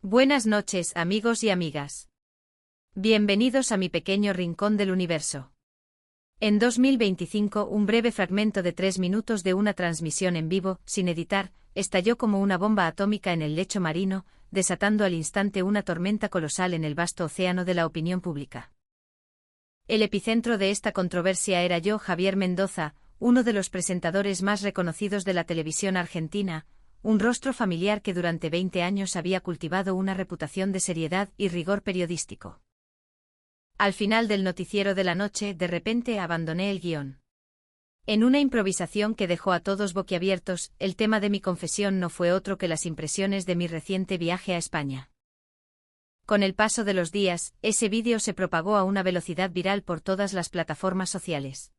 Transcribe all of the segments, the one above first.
Buenas noches, amigos y amigas. Bienvenidos a mi pequeño rincón del universo. En 2025, un breve fragmento de 3 minutos de una transmisión en vivo, sin editar, estalló como una bomba atómica en el lecho marino, desatando al instante una tormenta colosal en el vasto océano de la opinión pública. El epicentro de esta controversia era yo, Javier Mendoza, uno de los presentadores más reconocidos de la televisión argentina, un rostro familiar que durante 20 años había cultivado una reputación de seriedad y rigor periodístico. Al final del noticiero de la noche, de repente abandoné el guión. En una improvisación que dejó a todos boquiabiertos, el tema de mi confesión no fue otro que las impresiones de mi reciente viaje a España. Con el paso de los días, ese vídeo se propagó a una velocidad viral por todas las plataformas sociales.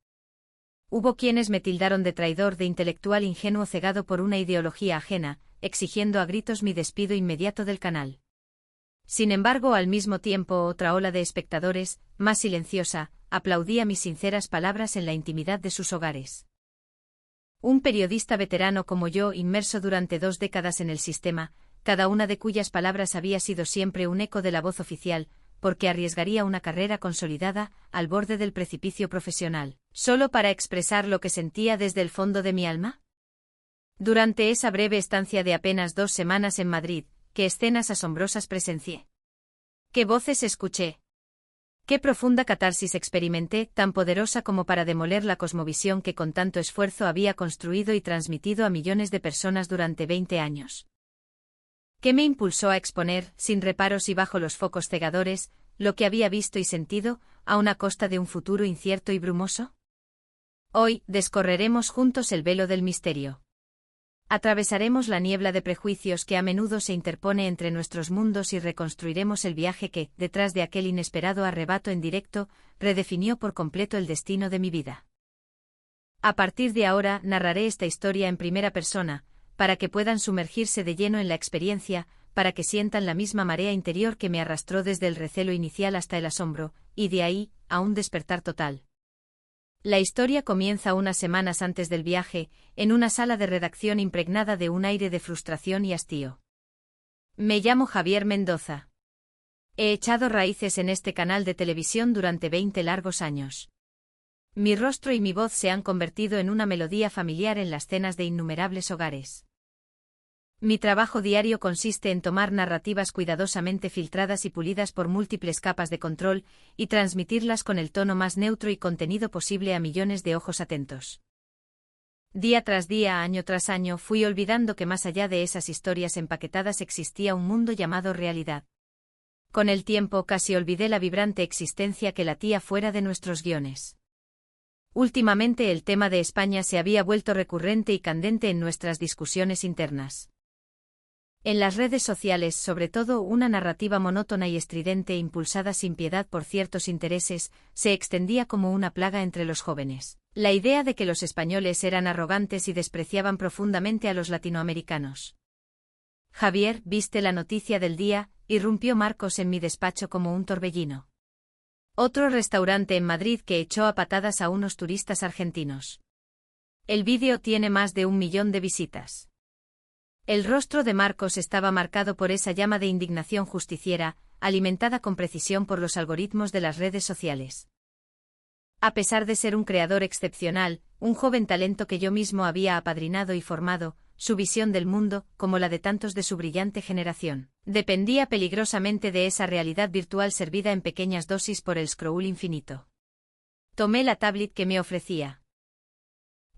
Hubo quienes me tildaron de traidor, de intelectual ingenuo cegado por una ideología ajena, exigiendo a gritos mi despido inmediato del canal. Sin embargo, al mismo tiempo, otra ola de espectadores, más silenciosa, aplaudía mis sinceras palabras en la intimidad de sus hogares. Un periodista veterano como yo, inmerso durante 2 décadas en el sistema, cada una de cuyas palabras había sido siempre un eco de la voz oficial, porque arriesgaría una carrera consolidada, al borde del precipicio profesional, solo para expresar lo que sentía desde el fondo de mi alma. Durante esa breve estancia de apenas 2 semanas en Madrid, qué escenas asombrosas presencié. Qué voces escuché. Qué profunda catarsis experimenté, tan poderosa como para demoler la cosmovisión que con tanto esfuerzo había construido y transmitido a millones de personas durante 20 años. ¿Qué me impulsó a exponer, sin reparos y bajo los focos cegadores, lo que había visto y sentido, a una costa de un futuro incierto y brumoso? Hoy, descorreremos juntos el velo del misterio. Atravesaremos la niebla de prejuicios que a menudo se interpone entre nuestros mundos y reconstruiremos el viaje que, detrás de aquel inesperado arrebato en directo, redefinió por completo el destino de mi vida. A partir de ahora, narraré esta historia en primera persona, para que puedan sumergirse de lleno en la experiencia, para que sientan la misma marea interior que me arrastró desde el recelo inicial hasta el asombro, y de ahí, a un despertar total. La historia comienza unas semanas antes del viaje, en una sala de redacción impregnada de un aire de frustración y hastío. Me llamo Javier Mendoza. He echado raíces en este canal de televisión durante 20 largos años. Mi rostro y mi voz se han convertido en una melodía familiar en las cenas de innumerables hogares. Mi trabajo diario consiste en tomar narrativas cuidadosamente filtradas y pulidas por múltiples capas de control, y transmitirlas con el tono más neutro y contenido posible a millones de ojos atentos. Día tras día, año tras año, fui olvidando que más allá de esas historias empaquetadas existía un mundo llamado realidad. Con el tiempo casi olvidé la vibrante existencia que latía fuera de nuestros guiones. Últimamente el tema de España se había vuelto recurrente y candente en nuestras discusiones internas. En las redes sociales, sobre todo, una narrativa monótona y estridente impulsada sin piedad por ciertos intereses, se extendía como una plaga entre los jóvenes. La idea de que los españoles eran arrogantes y despreciaban profundamente a los latinoamericanos. Javier, ¿viste la noticia del día?, irrumpió Marcos en mi despacho como un torbellino. Otro restaurante en Madrid que echó a patadas a unos turistas argentinos. El vídeo tiene más de 1 millón de visitas. El rostro de Marcos estaba marcado por esa llama de indignación justiciera, alimentada con precisión por los algoritmos de las redes sociales. A pesar de ser un creador excepcional, un joven talento que yo mismo había apadrinado y formado, su visión del mundo, como la de tantos de su brillante generación, dependía peligrosamente de esa realidad virtual servida en pequeñas dosis por el scroll infinito. Tomé la tablet que me ofrecía.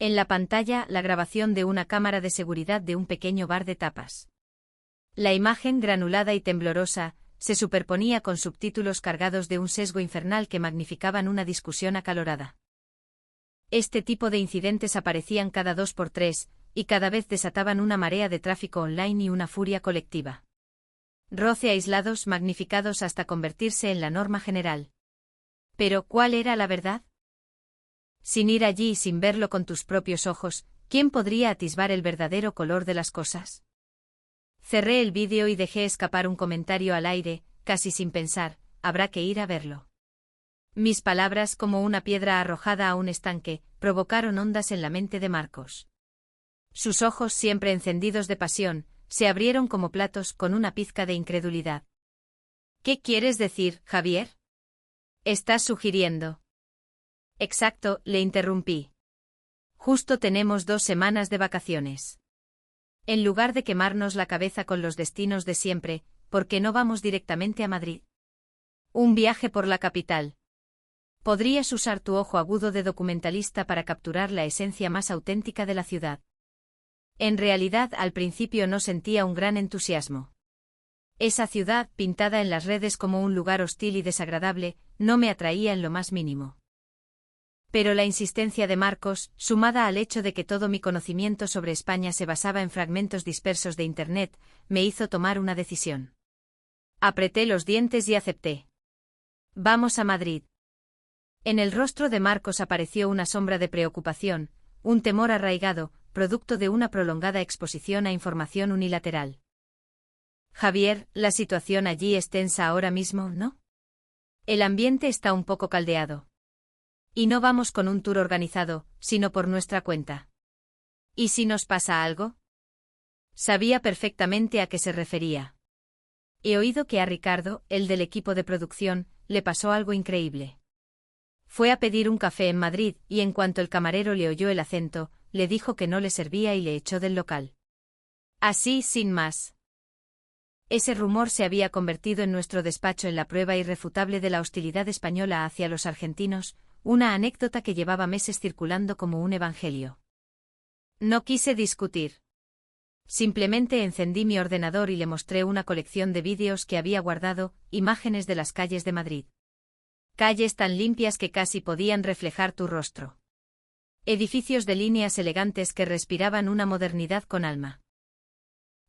En la pantalla, la grabación de una cámara de seguridad de un pequeño bar de tapas. La imagen, granulada y temblorosa, se superponía con subtítulos cargados de un sesgo infernal que magnificaban una discusión acalorada. Este tipo de incidentes aparecían cada 2 por 3, y cada vez desataban una marea de tráfico online y una furia colectiva. Roce aislados, magnificados hasta convertirse en la norma general. Pero, ¿cuál era la verdad? Sin ir allí y sin verlo con tus propios ojos, ¿quién podría atisbar el verdadero color de las cosas? Cerré el vídeo y dejé escapar un comentario al aire, casi sin pensar, habrá que ir a verlo. Mis palabras, como una piedra arrojada a un estanque, provocaron ondas en la mente de Marcos. Sus ojos, siempre encendidos de pasión, se abrieron como platos con una pizca de incredulidad. ¿Qué quieres decir, Javier? ¿Estás sugiriendo? Exacto, le interrumpí. Justo tenemos 2 semanas de vacaciones. En lugar de quemarnos la cabeza con los destinos de siempre, ¿por qué no vamos directamente a Madrid? Un viaje por la capital. Podrías usar tu ojo agudo de documentalista para capturar la esencia más auténtica de la ciudad. En realidad, al principio no sentía un gran entusiasmo. Esa ciudad, pintada en las redes como un lugar hostil y desagradable, no me atraía en lo más mínimo. Pero la insistencia de Marcos, sumada al hecho de que todo mi conocimiento sobre España se basaba en fragmentos dispersos de Internet, me hizo tomar una decisión. Apreté los dientes y acepté. Vamos a Madrid. En el rostro de Marcos apareció una sombra de preocupación, un temor arraigado, producto de una prolongada exposición a información unilateral. Javier, la situación allí es tensa ahora mismo, ¿no? El ambiente está un poco caldeado. Y no vamos con un tour organizado, sino por nuestra cuenta. ¿Y si nos pasa algo? Sabía perfectamente a qué se refería. He oído que a Ricardo, el del equipo de producción, le pasó algo increíble. Fue a pedir un café en Madrid y en cuanto el camarero le oyó el acento, le dijo que no le servía y le echó del local. Así, sin más. Ese rumor se había convertido en nuestro despacho en la prueba irrefutable de la hostilidad española hacia los argentinos, una anécdota que llevaba meses circulando como un evangelio. No quise discutir. Simplemente encendí mi ordenador y le mostré una colección de vídeos que había guardado, imágenes de las calles de Madrid. Calles tan limpias que casi podían reflejar tu rostro. Edificios de líneas elegantes que respiraban una modernidad con alma.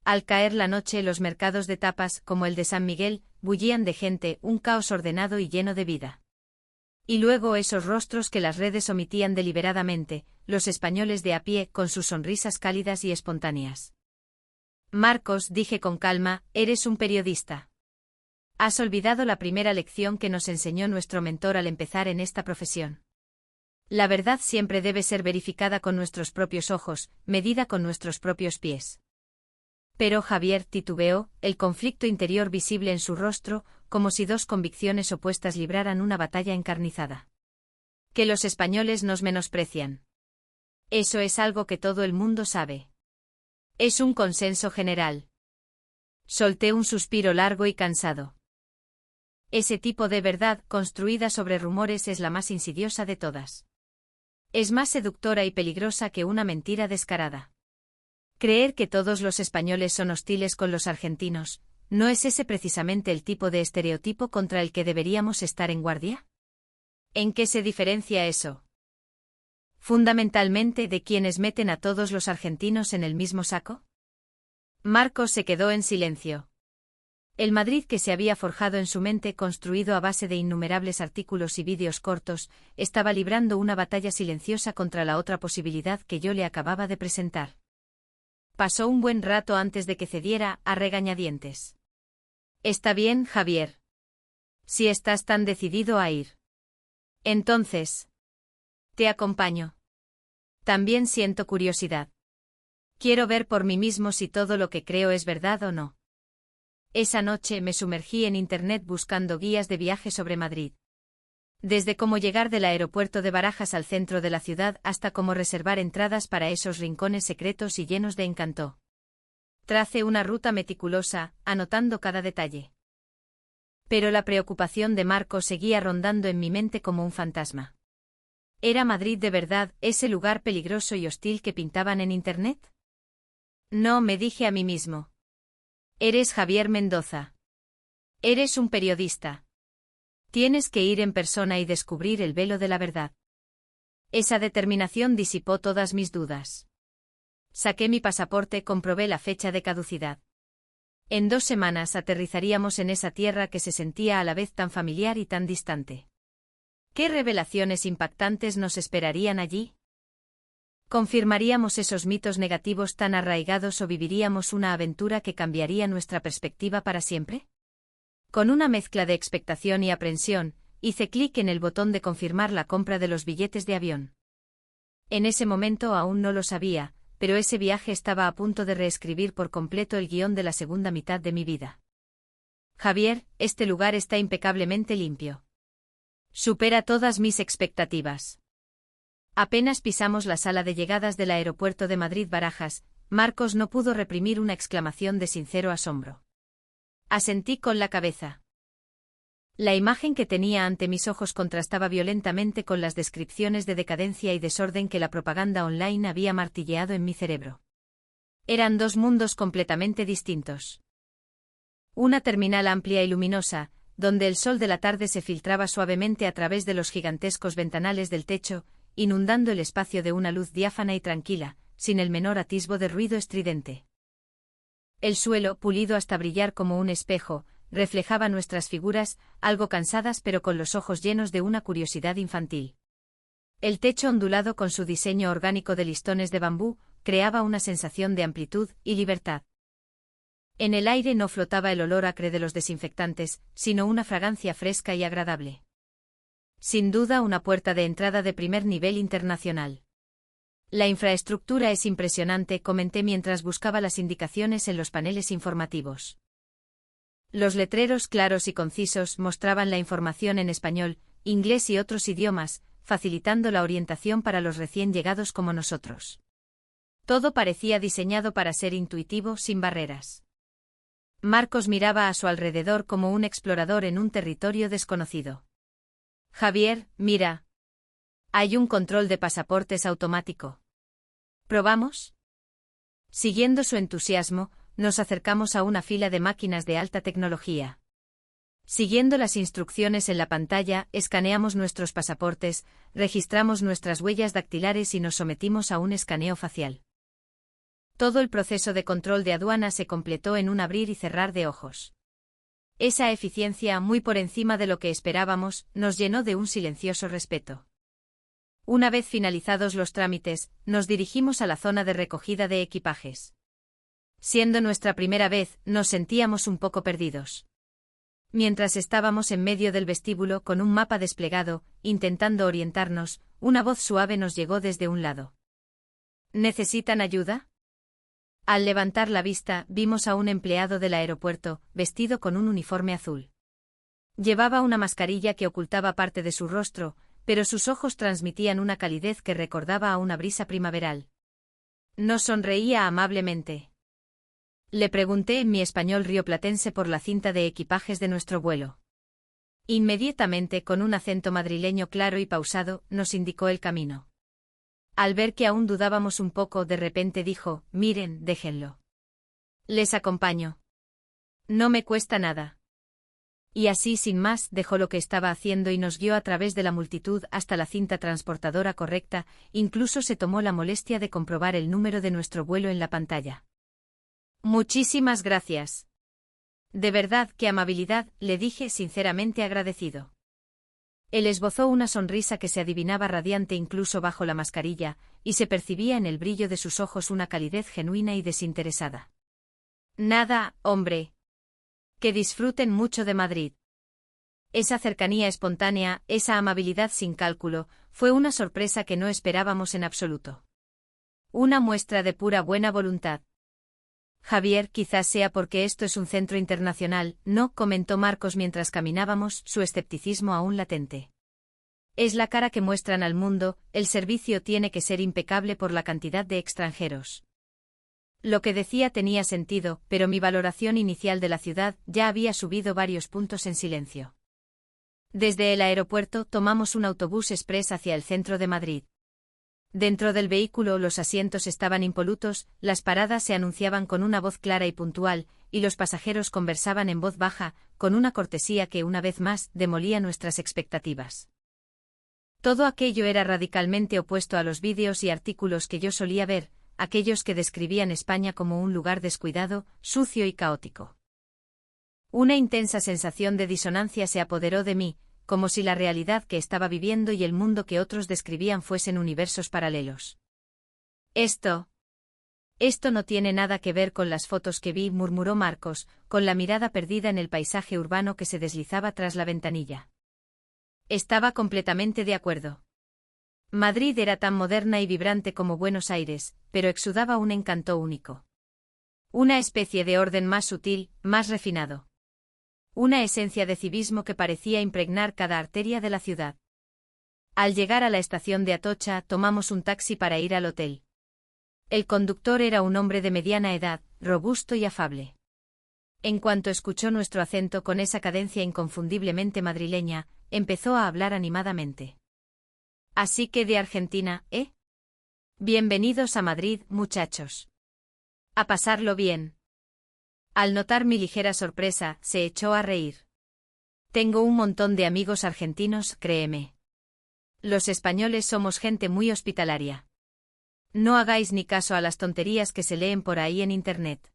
Al caer la noche, los mercados de tapas, como el de San Miguel, bullían de gente, un caos ordenado y lleno de vida. Y luego esos rostros que las redes omitían deliberadamente, los españoles de a pie con sus sonrisas cálidas y espontáneas. Marcos, dije con calma, eres un periodista. Has olvidado la primera lección que nos enseñó nuestro mentor al empezar en esta profesión. La verdad siempre debe ser verificada con nuestros propios ojos, medida con nuestros propios pies. Pero Javier titubeó, el conflicto interior visible en su rostro, como si 2 convicciones opuestas libraran una batalla encarnizada. Que los españoles nos menosprecian. Eso es algo que todo el mundo sabe. Es un consenso general. Solté un suspiro largo y cansado. Ese tipo de verdad, construida sobre rumores, es la más insidiosa de todas. Es más seductora y peligrosa que una mentira descarada. Creer que todos los españoles son hostiles con los argentinos, ¿no es ese precisamente el tipo de estereotipo contra el que deberíamos estar en guardia? ¿En qué se diferencia eso? Fundamentalmente de quienes meten a todos los argentinos en el mismo saco. Marcos se quedó en silencio. El Madrid que se había forjado en su mente, construido a base de innumerables artículos y vídeos cortos, estaba librando una batalla silenciosa contra la otra posibilidad que yo le acababa de presentar. Pasó un buen rato antes de que cediera, a regañadientes. Está bien, Javier. Si estás tan decidido a ir. Entonces. Te acompaño. También siento curiosidad. Quiero ver por mí mismo si todo lo que creo es verdad o no. Esa noche me sumergí en Internet buscando guías de viaje sobre Madrid. Desde cómo llegar del aeropuerto de Barajas al centro de la ciudad hasta cómo reservar entradas para esos rincones secretos y llenos de encanto. Tracé una ruta meticulosa, anotando cada detalle. Pero la preocupación de Marcos seguía rondando en mi mente como un fantasma. ¿Era Madrid de verdad ese lugar peligroso y hostil que pintaban en Internet? No, me dije a mí mismo. Eres Javier Mendoza. Eres un periodista. Tienes que ir en persona y descubrir el velo de la verdad. Esa determinación disipó todas mis dudas. Saqué mi pasaporte, comprobé la fecha de caducidad. En 2 semanas aterrizaríamos en esa tierra que se sentía a la vez tan familiar y tan distante. ¿Qué revelaciones impactantes nos esperarían allí? ¿Confirmaríamos esos mitos negativos tan arraigados o viviríamos una aventura que cambiaría nuestra perspectiva para siempre? Con una mezcla de expectación y aprensión, hice clic en el botón de confirmar la compra de los billetes de avión. En ese momento aún no lo sabía, pero ese viaje estaba a punto de reescribir por completo el guión de la segunda mitad de mi vida. Javier, este lugar está impecablemente limpio. Supera todas mis expectativas. Apenas pisamos la sala de llegadas del aeropuerto de Madrid-Barajas, Marcos no pudo reprimir una exclamación de sincero asombro. Asentí con la cabeza. La imagen que tenía ante mis ojos contrastaba violentamente con las descripciones de decadencia y desorden que la propaganda online había martilleado en mi cerebro. Eran dos mundos completamente distintos. Una terminal amplia y luminosa, donde el sol de la tarde se filtraba suavemente a través de los gigantescos ventanales del techo, inundando el espacio de una luz diáfana y tranquila, sin el menor atisbo de ruido estridente. El suelo, pulido hasta brillar como un espejo, reflejaba nuestras figuras, algo cansadas pero con los ojos llenos de una curiosidad infantil. El techo ondulado con su diseño orgánico de listones de bambú, creaba una sensación de amplitud y libertad. En el aire no flotaba el olor acre de los desinfectantes, sino una fragancia fresca y agradable. Sin duda una puerta de entrada de primer nivel internacional. La infraestructura es impresionante, comenté mientras buscaba las indicaciones en los paneles informativos. Los letreros claros y concisos mostraban la información en español, inglés y otros idiomas, facilitando la orientación para los recién llegados como nosotros. Todo parecía diseñado para ser intuitivo, sin barreras. Marcos miraba a su alrededor como un explorador en un territorio desconocido. Javier, mira. Hay un control de pasaportes automático. ¿Probamos? Siguiendo su entusiasmo, nos acercamos a una fila de máquinas de alta tecnología. Siguiendo las instrucciones en la pantalla, escaneamos nuestros pasaportes, registramos nuestras huellas dactilares y nos sometimos a un escaneo facial. Todo el proceso de control de aduana se completó en un abrir y cerrar de ojos. Esa eficiencia, muy por encima de lo que esperábamos, nos llenó de un silencioso respeto. Una vez finalizados los trámites, nos dirigimos a la zona de recogida de equipajes. Siendo nuestra primera vez, nos sentíamos un poco perdidos. Mientras estábamos en medio del vestíbulo con un mapa desplegado, intentando orientarnos, una voz suave nos llegó desde un lado. ¿Necesitan ayuda? Al levantar la vista, vimos a un empleado del aeropuerto, vestido con un uniforme azul. Llevaba una mascarilla que ocultaba parte de su rostro, pero sus ojos transmitían una calidez que recordaba a una brisa primaveral. Nos sonreía amablemente. Le pregunté en mi español rioplatense por la cinta de equipajes de nuestro vuelo. Inmediatamente, con un acento madrileño claro y pausado, nos indicó el camino. Al ver que aún dudábamos un poco, de repente dijo, miren, déjenlo. Les acompaño. No me cuesta nada. Y así sin más, dejó lo que estaba haciendo y nos guió a través de la multitud hasta la cinta transportadora correcta, incluso se tomó la molestia de comprobar el número de nuestro vuelo en la pantalla. Muchísimas gracias. De verdad, qué amabilidad, le dije sinceramente agradecido. Él esbozó una sonrisa que se adivinaba radiante incluso bajo la mascarilla, y se percibía en el brillo de sus ojos una calidez genuina y desinteresada. Nada, hombre. Que disfruten mucho de Madrid. Esa cercanía espontánea, esa amabilidad sin cálculo, fue una sorpresa que no esperábamos en absoluto. Una muestra de pura buena voluntad. Javier, quizás sea porque esto es un centro internacional, no, comentó Marcos mientras caminábamos, su escepticismo aún latente. Es la cara que muestran al mundo, el servicio tiene que ser impecable por la cantidad de extranjeros. Lo que decía tenía sentido, pero mi valoración inicial de la ciudad ya había subido varios puntos en silencio. Desde el aeropuerto tomamos un autobús express hacia el centro de Madrid. Dentro del vehículo los asientos estaban impolutos, las paradas se anunciaban con una voz clara y puntual, y los pasajeros conversaban en voz baja, con una cortesía que una vez más demolía nuestras expectativas. Todo aquello era radicalmente opuesto a los vídeos y artículos que yo solía ver, aquellos que describían España como un lugar descuidado, sucio y caótico. Una intensa sensación de disonancia se apoderó de mí, como si la realidad que estaba viviendo y el mundo que otros describían fuesen universos paralelos. Esto no tiene nada que ver con las fotos que vi, murmuró Marcos, con la mirada perdida en el paisaje urbano que se deslizaba tras la ventanilla. Estaba completamente de acuerdo. Madrid era tan moderna y vibrante como Buenos Aires, pero exudaba un encanto único. Una especie de orden más sutil, más refinado. Una esencia de civismo que parecía impregnar cada arteria de la ciudad. Al llegar a la estación de Atocha, tomamos un taxi para ir al hotel. El conductor era un hombre de mediana edad, robusto y afable. En cuanto escuchó nuestro acento con esa cadencia inconfundiblemente madrileña, empezó a hablar animadamente. Así que de Argentina, ¿eh? Bienvenidos a Madrid, muchachos. A pasarlo bien. Al notar mi ligera sorpresa, se echó a reír. Tengo un montón de amigos argentinos, créeme. Los españoles somos gente muy hospitalaria. No hagáis ni caso a las tonterías que se leen por ahí en Internet.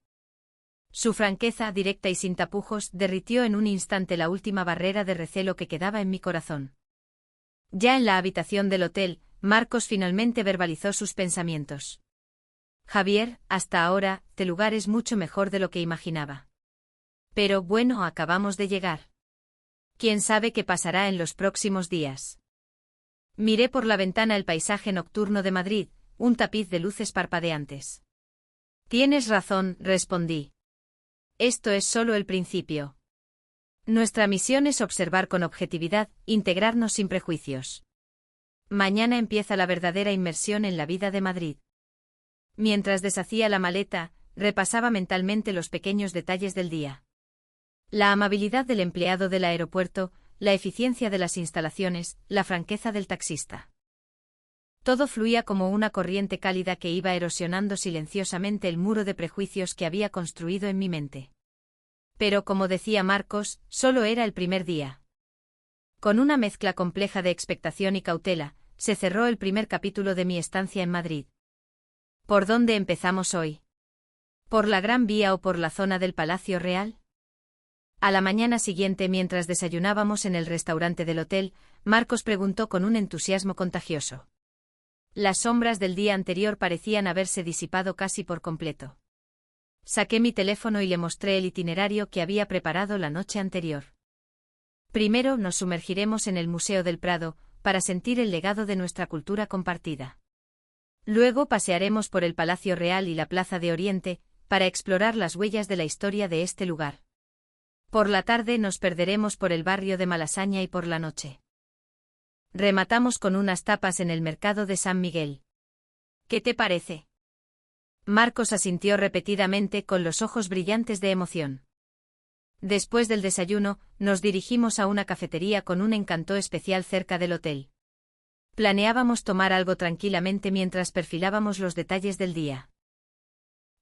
Su franqueza, directa y sin tapujos, derritió en un instante la última barrera de recelo que quedaba en mi corazón. Ya en la habitación del hotel, Marcos finalmente verbalizó sus pensamientos. Javier, hasta ahora, este lugar es mucho mejor de lo que imaginaba. Pero bueno, acabamos de llegar. ¿Quién sabe qué pasará en los próximos días? Miré por la ventana el paisaje nocturno de Madrid, un tapiz de luces parpadeantes. Tienes razón, respondí. Esto es solo el principio. Nuestra misión es observar con objetividad, integrarnos sin prejuicios. Mañana empieza la verdadera inmersión en la vida de Madrid. Mientras deshacía la maleta, repasaba mentalmente los pequeños detalles del día. La amabilidad del empleado del aeropuerto, la eficiencia de las instalaciones, la franqueza del taxista. Todo fluía como una corriente cálida que iba erosionando silenciosamente el muro de prejuicios que había construido en mi mente. Pero como decía Marcos, solo era el primer día. Con una mezcla compleja de expectación y cautela, se cerró el primer capítulo de mi estancia en Madrid. ¿Por dónde empezamos hoy? ¿Por la Gran Vía o por la zona del Palacio Real? A la mañana siguiente, mientras desayunábamos en el restaurante del hotel, Marcos preguntó con un entusiasmo contagioso. Las sombras del día anterior parecían haberse disipado casi por completo. Saqué mi teléfono y le mostré el itinerario que había preparado la noche anterior. Primero nos sumergiremos en el Museo del Prado, para sentir el legado de nuestra cultura compartida. Luego pasearemos por el Palacio Real y la Plaza de Oriente, para explorar las huellas de la historia de este lugar. Por la tarde nos perderemos por el barrio de Malasaña y por la noche rematamos con unas tapas en el mercado de San Miguel. ¿Qué te parece? Marcos asintió repetidamente con los ojos brillantes de emoción. Después del desayuno, nos dirigimos a una cafetería con un encanto especial cerca del hotel. Planeábamos tomar algo tranquilamente mientras perfilábamos los detalles del día.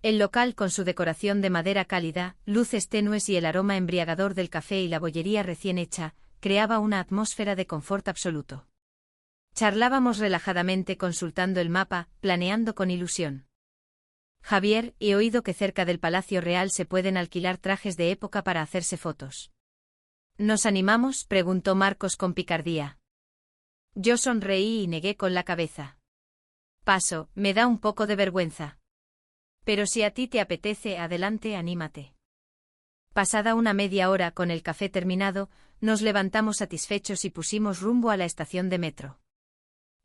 El local, con su decoración de madera cálida, luces tenues y el aroma embriagador del café y la bollería recién hecha, creaba una atmósfera de confort absoluto. Charlábamos relajadamente consultando el mapa, planeando con ilusión. Javier, he oído que cerca del Palacio Real se pueden alquilar trajes de época para hacerse fotos. ¿Nos animamos?, preguntó Marcos con picardía. Yo sonreí y negué con la cabeza. Paso, me da un poco de vergüenza. Pero si a ti te apetece, adelante, anímate. Pasada una media hora con el café terminado, nos levantamos satisfechos y pusimos rumbo a la estación de metro.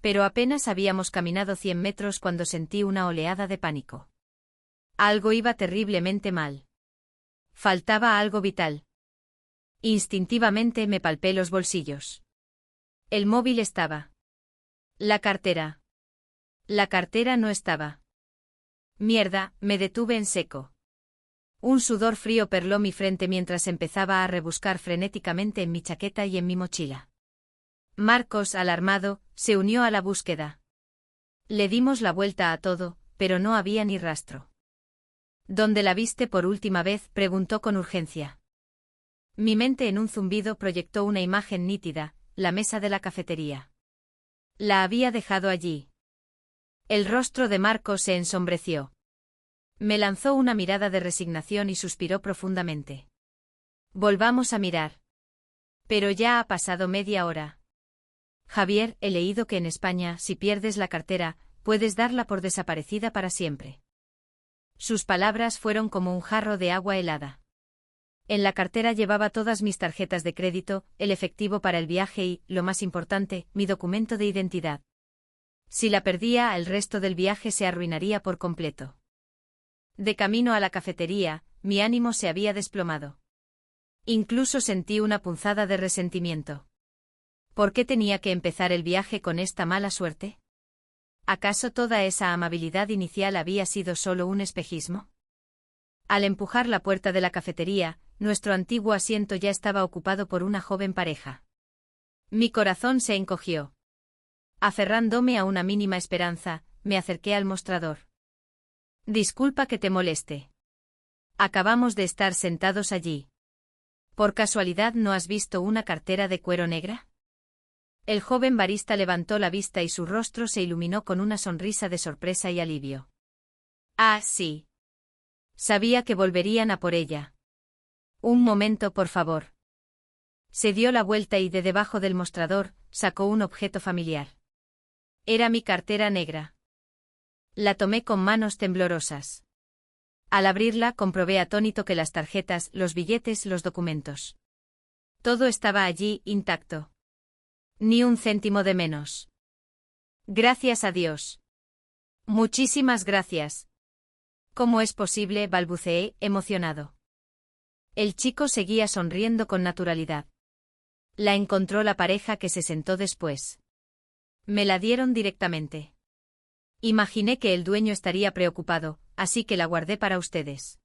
Pero apenas habíamos caminado 100 metros cuando sentí una oleada de pánico. Algo iba terriblemente mal. Faltaba algo vital. Instintivamente me palpé los bolsillos. El móvil estaba. La cartera. La cartera no estaba. Mierda, me detuve en seco. Un sudor frío perló mi frente mientras empezaba a rebuscar frenéticamente en mi chaqueta y en mi mochila. Marcos, alarmado, se unió a la búsqueda. Le dimos la vuelta a todo, pero no había ni rastro. ¿Dónde la viste por última vez?, preguntó con urgencia. Mi mente en un zumbido proyectó una imagen nítida, la mesa de la cafetería. La había dejado allí. El rostro de Marcos se ensombreció. Me lanzó una mirada de resignación y suspiró profundamente. Volvamos a mirar. Pero ya ha pasado media hora. Javier, he leído que en España, si pierdes la cartera, puedes darla por desaparecida para siempre. Sus palabras fueron como un jarro de agua helada. En la cartera llevaba todas mis tarjetas de crédito, el efectivo para el viaje y, lo más importante, mi documento de identidad. Si la perdía, el resto del viaje se arruinaría por completo. De camino a la cafetería, mi ánimo se había desplomado. Incluso sentí una punzada de resentimiento. ¿Por qué tenía que empezar el viaje con esta mala suerte? ¿Acaso toda esa amabilidad inicial había sido solo un espejismo? Al empujar la puerta de la cafetería, nuestro antiguo asiento ya estaba ocupado por una joven pareja. Mi corazón se encogió. Aferrándome a una mínima esperanza, me acerqué al mostrador. Disculpa que te moleste. Acabamos de estar sentados allí. ¿Por casualidad no has visto una cartera de cuero negra? El joven barista levantó la vista y su rostro se iluminó con una sonrisa de sorpresa y alivio. Ah, sí. Sabía que volverían a por ella. Un momento, por favor. Se dio la vuelta y de debajo del mostrador sacó un objeto familiar. Era mi cartera negra. La tomé con manos temblorosas. Al abrirla comprobé atónito que las tarjetas, los billetes, los documentos. Todo estaba allí, intacto. Ni un céntimo de menos. Gracias a Dios. Muchísimas gracias. ¿Cómo es posible?, balbuceé, emocionado. El chico seguía sonriendo con naturalidad. La encontró la pareja que se sentó después. Me la dieron directamente. Imaginé que el dueño estaría preocupado, así que la guardé para ustedes.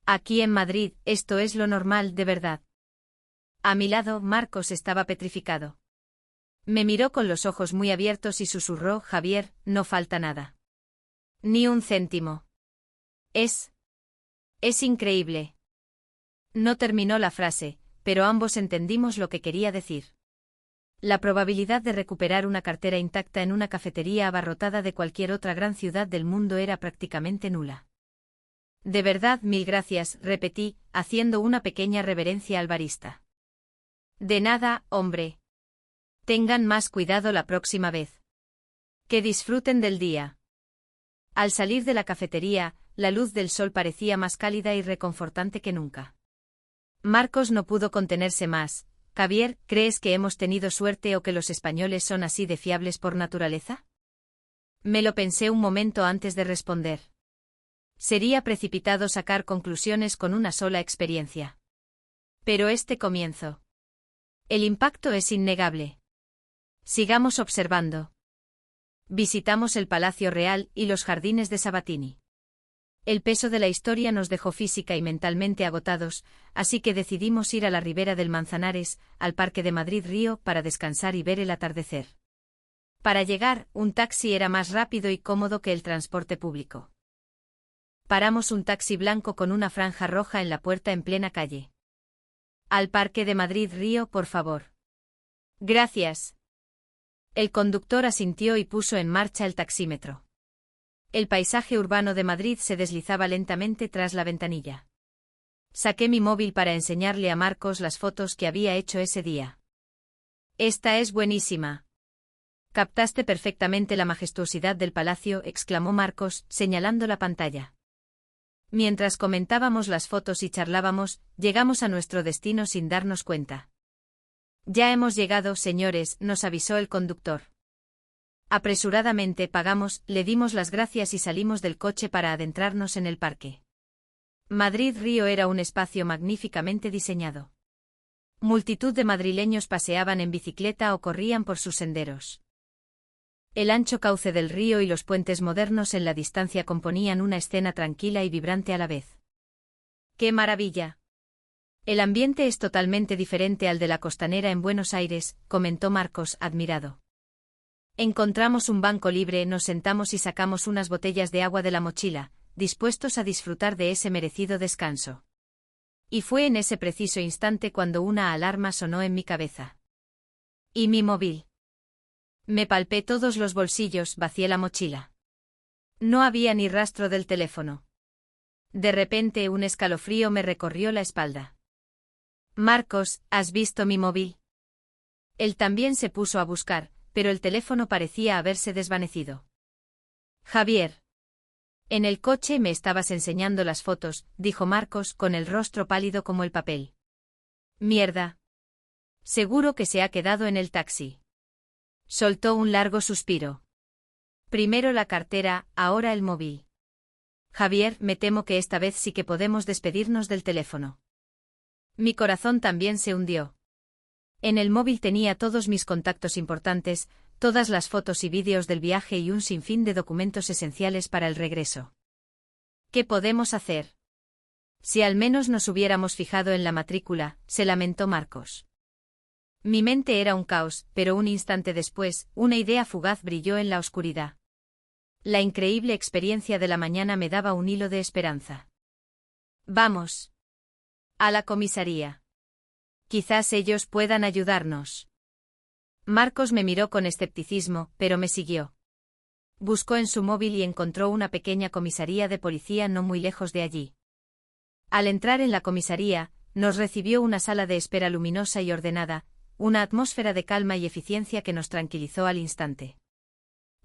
Aquí en Madrid, esto es lo normal, de verdad. A mi lado, Marcos estaba petrificado. Me miró con los ojos muy abiertos y susurró: Javier, no falta nada. Ni un céntimo. Es increíble. No terminó la frase, pero ambos entendimos lo que quería decir. La probabilidad de recuperar una cartera intacta en una cafetería abarrotada de cualquier otra gran ciudad del mundo era prácticamente nula. De verdad, mil gracias, repetí, haciendo una pequeña reverencia al barista. De nada, hombre. Tengan más cuidado la próxima vez. Que disfruten del día. Al salir de la cafetería, la luz del sol parecía más cálida y reconfortante que nunca. Marcos no pudo contenerse más. Javier, ¿crees que hemos tenido suerte o que los españoles son así de fiables por naturaleza? Me lo pensé un momento antes de responder. Sería precipitado sacar conclusiones con una sola experiencia. Pero este comienzo. El impacto es innegable. Sigamos observando. Visitamos el Palacio Real y los jardines de Sabatini. El peso de la historia nos dejó física y mentalmente agotados, así que decidimos ir a la ribera del Manzanares, al Parque de Madrid-Río, para descansar y ver el atardecer. Para llegar, un taxi era más rápido y cómodo que el transporte público. Paramos un taxi blanco con una franja roja en la puerta en plena calle. Al Parque de Madrid-Río, por favor. Gracias. El conductor asintió y puso en marcha el taxímetro. El paisaje urbano de Madrid se deslizaba lentamente tras la ventanilla. Saqué mi móvil para enseñarle a Marcos las fotos que había hecho ese día. Esta es buenísima. Captaste perfectamente la majestuosidad del palacio, exclamó Marcos, señalando la pantalla. Mientras comentábamos las fotos y charlábamos, llegamos a nuestro destino sin darnos cuenta. Ya hemos llegado, señores, nos avisó el conductor. Apresuradamente pagamos, le dimos las gracias y salimos del coche para adentrarnos en el parque. Madrid-Río era un espacio magníficamente diseñado. Multitud de madrileños paseaban en bicicleta o corrían por sus senderos. El ancho cauce del río y los puentes modernos en la distancia componían una escena tranquila y vibrante a la vez. ¡Qué maravilla! El ambiente es totalmente diferente al de la costanera en Buenos Aires, comentó Marcos, admirado. Encontramos un banco libre, nos sentamos y sacamos unas botellas de agua de la mochila, dispuestos a disfrutar de ese merecido descanso. Y fue en ese preciso instante cuando una alarma sonó en mi cabeza. ¿Y mi móvil? Me palpé todos los bolsillos, vacié la mochila. No había ni rastro del teléfono. De repente un escalofrío me recorrió la espalda. Marcos, ¿has visto mi móvil? Él también se puso a buscar, pero el teléfono parecía haberse desvanecido. Javier. En el coche me estabas enseñando las fotos, dijo Marcos con el rostro pálido como el papel. Mierda. Seguro que se ha quedado en el taxi. Soltó un largo suspiro. Primero la cartera, ahora el móvil. Javier, me temo que esta vez sí que podemos despedirnos del teléfono. Mi corazón también se hundió. En el móvil tenía todos mis contactos importantes, todas las fotos y vídeos del viaje y un sinfín de documentos esenciales para el regreso. ¿Qué podemos hacer? Si al menos nos hubiéramos fijado en la matrícula, se lamentó Marcos. Mi mente era un caos, pero un instante después, una idea fugaz brilló en la oscuridad. La increíble experiencia de la mañana me daba un hilo de esperanza. Vamos. A la comisaría. Quizás ellos puedan ayudarnos. Marcos me miró con escepticismo, pero me siguió. Buscó en su móvil y encontró una pequeña comisaría de policía no muy lejos de allí. Al entrar en la comisaría, nos recibió una sala de espera luminosa y ordenada, una atmósfera de calma y eficiencia que nos tranquilizó al instante.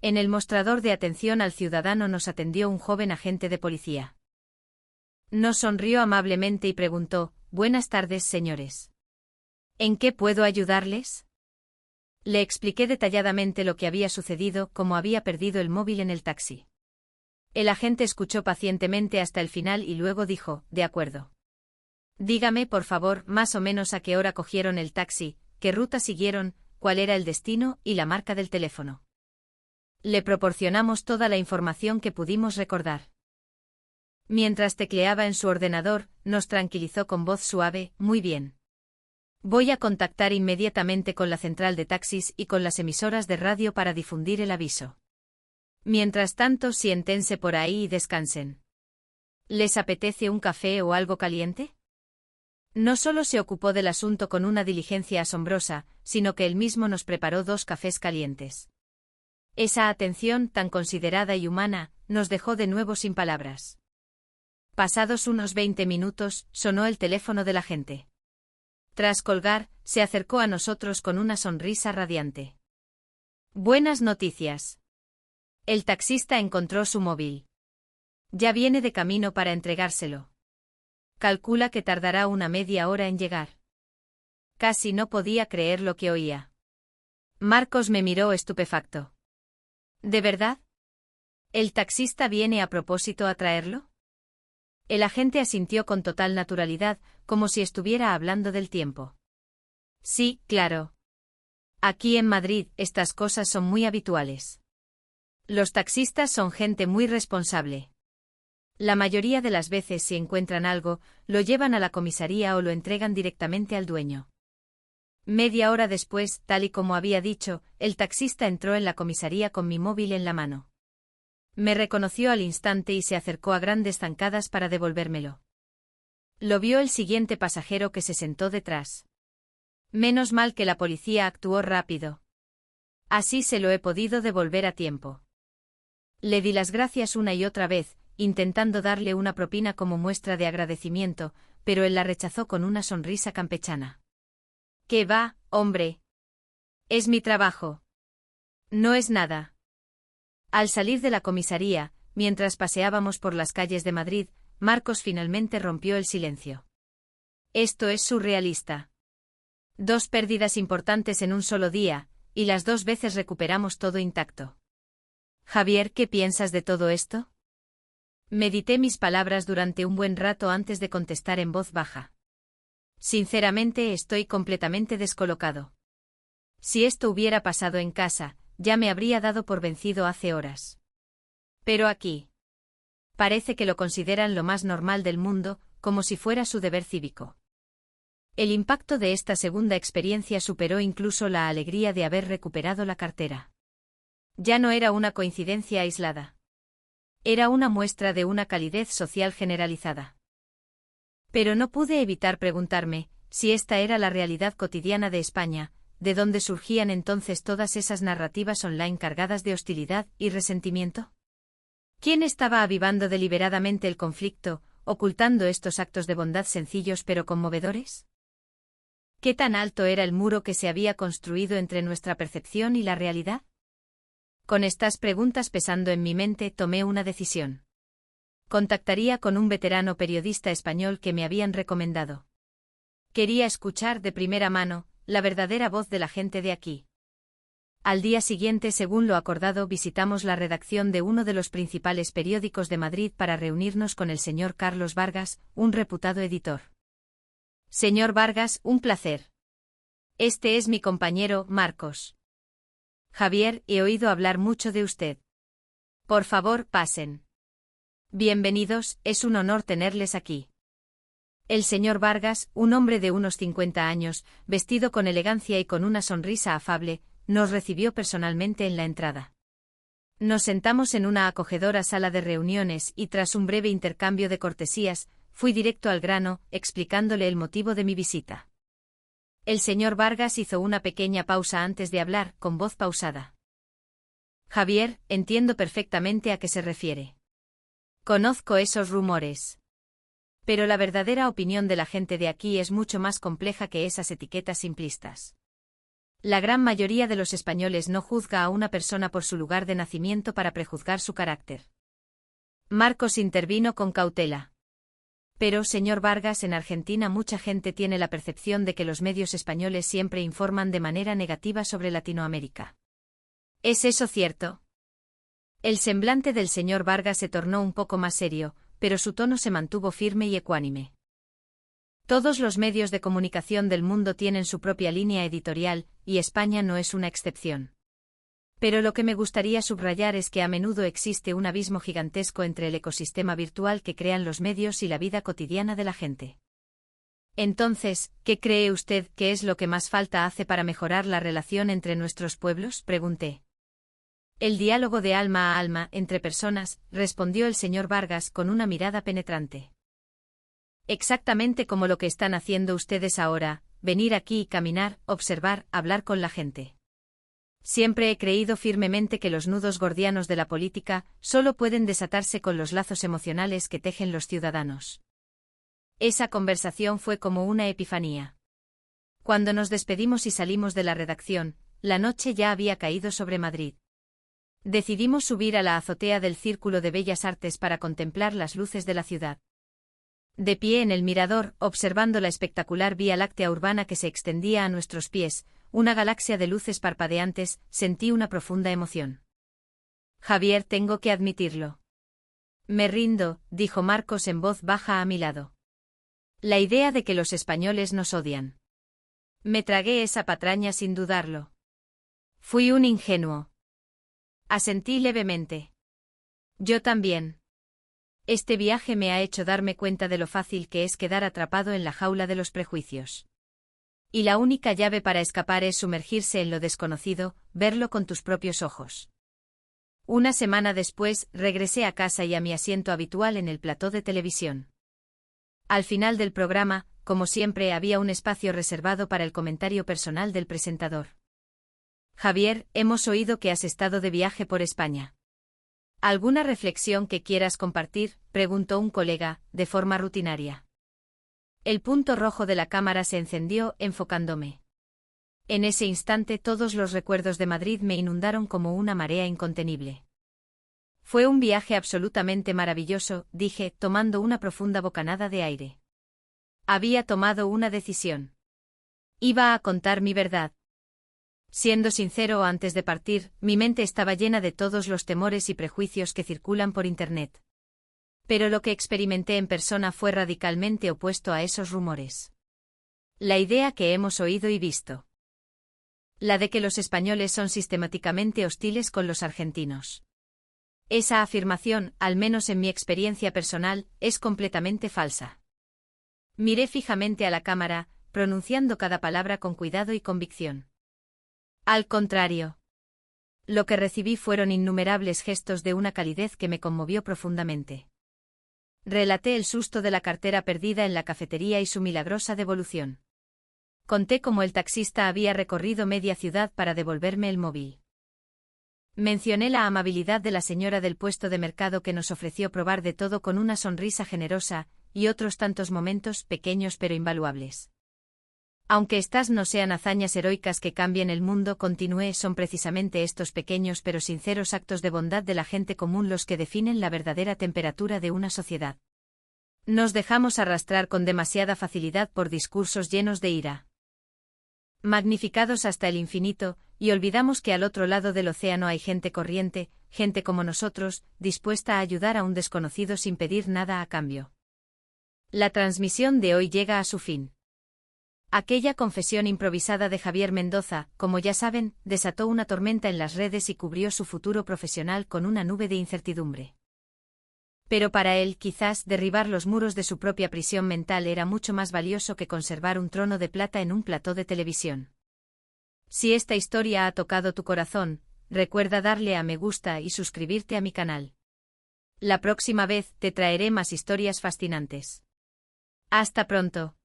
En el mostrador de atención al ciudadano nos atendió un joven agente de policía. Nos sonrió amablemente y preguntó: «Buenas tardes, señores. ¿En qué puedo ayudarles?». Le expliqué detalladamente lo que había sucedido, cómo había perdido el móvil en el taxi. El agente escuchó pacientemente hasta el final y luego dijo: «De acuerdo. Dígame, por favor, más o menos a qué hora cogieron el taxi, qué ruta siguieron, cuál era el destino y la marca del teléfono». Le proporcionamos toda la información que pudimos recordar. Mientras tecleaba en su ordenador, nos tranquilizó con voz suave: «Muy bien. Voy a contactar inmediatamente con la central de taxis y con las emisoras de radio para difundir el aviso. Mientras tanto, siéntense por ahí y descansen. ¿Les apetece un café o algo caliente?». No solo se ocupó del asunto con una diligencia asombrosa, sino que él mismo nos preparó 2 cafés calientes. Esa atención, tan considerada y humana, nos dejó de nuevo sin palabras. Pasados unos 20 minutos, sonó el teléfono del agente. Tras colgar, se acercó a nosotros con una sonrisa radiante. «Buenas noticias. El taxista encontró su móvil. Ya viene de camino para entregárselo. Calcula que tardará una media hora en llegar». Casi no podía creer lo que oía. Marcos me miró estupefacto. «¿De verdad? ¿El taxista viene a propósito a traerlo?». El agente asintió con total naturalidad, como si estuviera hablando del tiempo. «Sí, claro. Aquí en Madrid estas cosas son muy habituales. Los taxistas son gente muy responsable. La mayoría de las veces, si encuentran algo, lo llevan a la comisaría o lo entregan directamente al dueño». Media hora después, tal y como había dicho, el taxista entró en la comisaría con mi móvil en la mano. Me reconoció al instante y se acercó a grandes zancadas para devolvérmelo. Lo vio el siguiente pasajero que se sentó detrás. Menos mal que la policía actuó rápido. Así se lo he podido devolver a tiempo. Le di las gracias una y otra vez, intentando darle una propina como muestra de agradecimiento, pero él la rechazó con una sonrisa campechana. «¿Qué va, hombre? Es mi trabajo. No es nada». Al salir de la comisaría, mientras paseábamos por las calles de Madrid, Marcos finalmente rompió el silencio. «Esto es surrealista. 2 pérdidas importantes en un solo día, y las 2 veces recuperamos todo intacto. Javier, ¿qué piensas de todo esto?». Medité mis palabras durante un buen rato antes de contestar en voz baja. «Sinceramente estoy completamente descolocado. Si esto hubiera pasado en casa, ya me habría dado por vencido hace horas. Pero aquí. Parece que lo consideran lo más normal del mundo, como si fuera su deber cívico». El impacto de esta segunda experiencia superó incluso la alegría de haber recuperado la cartera. Ya no era una coincidencia aislada. Era una muestra de una calidez social generalizada. Pero no pude evitar preguntarme si esta era la realidad cotidiana de España, de dónde surgían entonces todas esas narrativas online cargadas de hostilidad y resentimiento. ¿Quién estaba avivando deliberadamente el conflicto, ocultando estos actos de bondad sencillos pero conmovedores? ¿Qué tan alto era el muro que se había construido entre nuestra percepción y la realidad? Con estas preguntas pesando en mi mente, tomé una decisión. Contactaría con un veterano periodista español que me habían recomendado. Quería escuchar de primera mano la verdadera voz de la gente de aquí. Al día siguiente, según lo acordado, visitamos la redacción de uno de los principales periódicos de Madrid para reunirnos con el señor Carlos Vargas, un reputado editor. Señor Vargas, un placer. Este es mi compañero, Marcos. Javier, he oído hablar mucho de usted. Por favor, pasen. Bienvenidos, es un honor tenerles aquí. El señor Vargas, un hombre de unos 50 años, vestido con elegancia y con una sonrisa afable, nos recibió personalmente en la entrada. Nos sentamos en una acogedora sala de reuniones y tras un breve intercambio de cortesías, fui directo al grano, explicándole el motivo de mi visita. El señor Vargas hizo una pequeña pausa antes de hablar, con voz pausada. Javier, entiendo perfectamente a qué se refiere. Conozco esos rumores. Pero la verdadera opinión de la gente de aquí es mucho más compleja que esas etiquetas simplistas. La gran mayoría de los españoles no juzga a una persona por su lugar de nacimiento para prejuzgar su carácter. Marcos intervino con cautela. Pero, señor Vargas, en Argentina mucha gente tiene la percepción de que los medios españoles siempre informan de manera negativa sobre Latinoamérica. ¿Es eso cierto? El semblante del señor Vargas se tornó un poco más serio, pero su tono se mantuvo firme y ecuánime. Todos los medios de comunicación del mundo tienen su propia línea editorial, y España no es una excepción. Pero lo que me gustaría subrayar es que a menudo existe un abismo gigantesco entre el ecosistema virtual que crean los medios y la vida cotidiana de la gente. Entonces, ¿qué cree usted que es lo que más falta hace para mejorar la relación entre nuestros pueblos?, pregunté. El diálogo de alma a alma entre personas, respondió el señor Vargas con una mirada penetrante. Exactamente como lo que están haciendo ustedes ahora, venir aquí y caminar, observar, hablar con la gente. Siempre he creído firmemente que los nudos gordianos de la política solo pueden desatarse con los lazos emocionales que tejen los ciudadanos. Esa conversación fue como una epifanía. Cuando nos despedimos y salimos de la redacción, la noche ya había caído sobre Madrid. Decidimos subir a la azotea del Círculo de Bellas Artes para contemplar las luces de la ciudad. De pie en el mirador, observando la espectacular Vía Láctea urbana que se extendía a nuestros pies, una galaxia de luces parpadeantes, sentí una profunda emoción. Javier, tengo que admitirlo. Me rindo, dijo Marcos en voz baja a mi lado. La idea de que los españoles nos odian. Me tragué esa patraña sin dudarlo. Fui un ingenuo. Asentí levemente. Yo también. Este viaje me ha hecho darme cuenta de lo fácil que es quedar atrapado en la jaula de los prejuicios. Y la única llave para escapar es sumergirse en lo desconocido, verlo con tus propios ojos. Una semana después, regresé a casa y a mi asiento habitual en el plató de televisión. Al final del programa, como siempre, había un espacio reservado para el comentario personal del presentador. Javier, hemos oído que has estado de viaje por España. ¿Alguna reflexión que quieras compartir?, preguntó un colega, de forma rutinaria. El punto rojo de la cámara se encendió, enfocándome. En ese instante todos los recuerdos de Madrid me inundaron como una marea incontenible. Fue un viaje absolutamente maravilloso, dije, tomando una profunda bocanada de aire. Había tomado una decisión. Iba a contar mi verdad. Siendo sincero, antes de partir, mi mente estaba llena de todos los temores y prejuicios que circulan por Internet. Pero lo que experimenté en persona fue radicalmente opuesto a esos rumores. La idea que hemos oído y visto. La de que los españoles son sistemáticamente hostiles con los argentinos. Esa afirmación, al menos en mi experiencia personal, es completamente falsa. Miré fijamente a la cámara, pronunciando cada palabra con cuidado y convicción. Al contrario. Lo que recibí fueron innumerables gestos de una calidez que me conmovió profundamente. Relaté el susto de la cartera perdida en la cafetería y su milagrosa devolución. Conté cómo el taxista había recorrido media ciudad para devolverme el móvil. Mencioné la amabilidad de la señora del puesto de mercado que nos ofreció probar de todo con una sonrisa generosa, y otros tantos momentos pequeños pero invaluables. Aunque estas no sean hazañas heroicas que cambien el mundo, continué, son precisamente estos pequeños pero sinceros actos de bondad de la gente común los que definen la verdadera temperatura de una sociedad. Nos dejamos arrastrar con demasiada facilidad por discursos llenos de ira. Magnificados hasta el infinito, Y olvidamos que al otro lado del océano hay gente corriente, gente como nosotros, dispuesta a ayudar a un desconocido sin pedir nada a cambio. La transmisión de hoy llega a su fin. Aquella confesión improvisada de Javier Mendoza, como ya saben, desató una tormenta en las redes y cubrió su futuro profesional con una nube de incertidumbre. Pero para él, quizás, derribar los muros de su propia prisión mental era mucho más valioso que conservar un trono de plata en un plató de televisión. Si esta historia ha tocado tu corazón, recuerda darle a me gusta y suscribirte a mi canal. La próxima vez te traeré más historias fascinantes. Hasta pronto.